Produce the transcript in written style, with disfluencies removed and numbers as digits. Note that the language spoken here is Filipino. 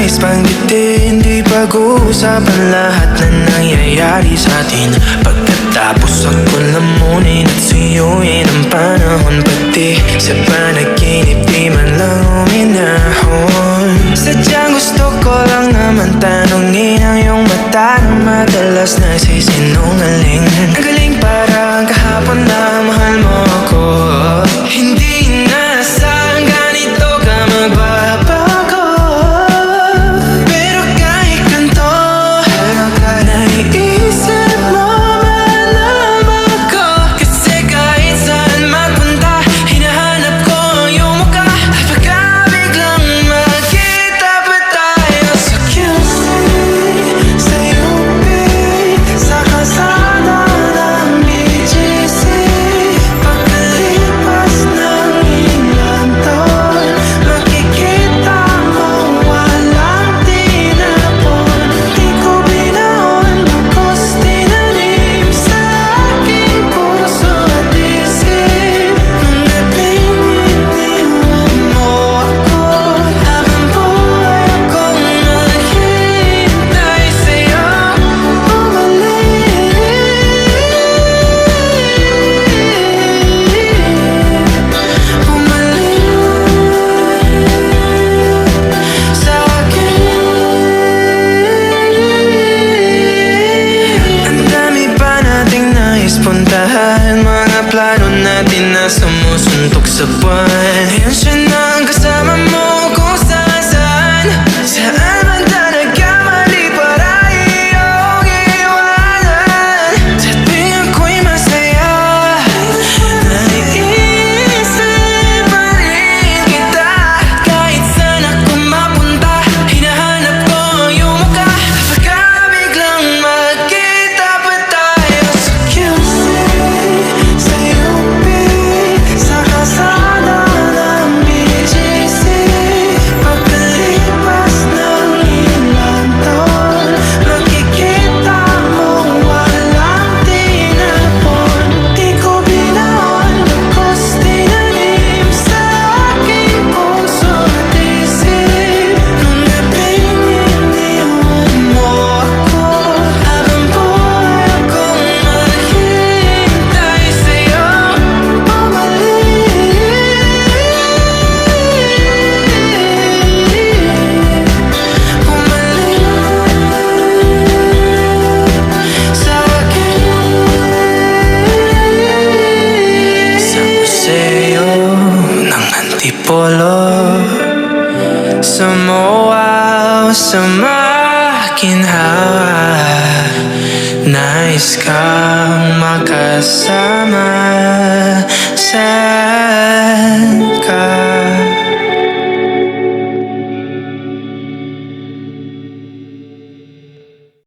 nais banggitin, di pag-uusapan lahat na nangyayari sa atin. Pagkatapos ako lamunin at suyuin ang panahon, pati sa panaginip di man lang uminahon. Sadyang gusto ko lang naman tanongin ang iyong mata na madalas nagsisinungaling. Ang galing parang kahapon na mahal mo ako. Hindi inaasahan ganito ka magbabago. Pero kahit ganito, naiisip mo malaman ko. Kasi kahit saan magpunta, hinahanap ko ang iyong mukha. At pagka biglang magkita pa tayo sa QC, sa UP, sa kalsada ng BGC, pagkalipas ng ilang taon, makikita mo walang tinapon. Di ko binaon, bagkus tinanim sa aking puso at isip. Nung gabing iniwan mo ako, habang buhay akong naghihintay sa'yo. Bumalik sa akin. Ang dami pa nating nais puntahan, mga plano natin na sumusuntok sa buwan. Ngayon siya na ang kasama mo kung saan-saan. Saan man talaga mali para iyong iwanan. Sa tuwing ako'y masaya, naiisip pa rin kita. Kahit saan ako mapunta, hinahanap ko ang iyong mukha. Pagka biglang magkita pa tayo sa QC, sa UP, sa kalsada ng BGC, pagkalipas ng ilang taon, makikita mo walang tinapon. Di ko binaon, bagkus tinanim sa aking puso at isip. Nung gabing iniwan mo ako, habang buhay akong maghihintay sa'yo. Bumalik sa akin. Sa museo ng Antipolo, sa MOA o sa makinhawa, nais kang makasama. Saan ka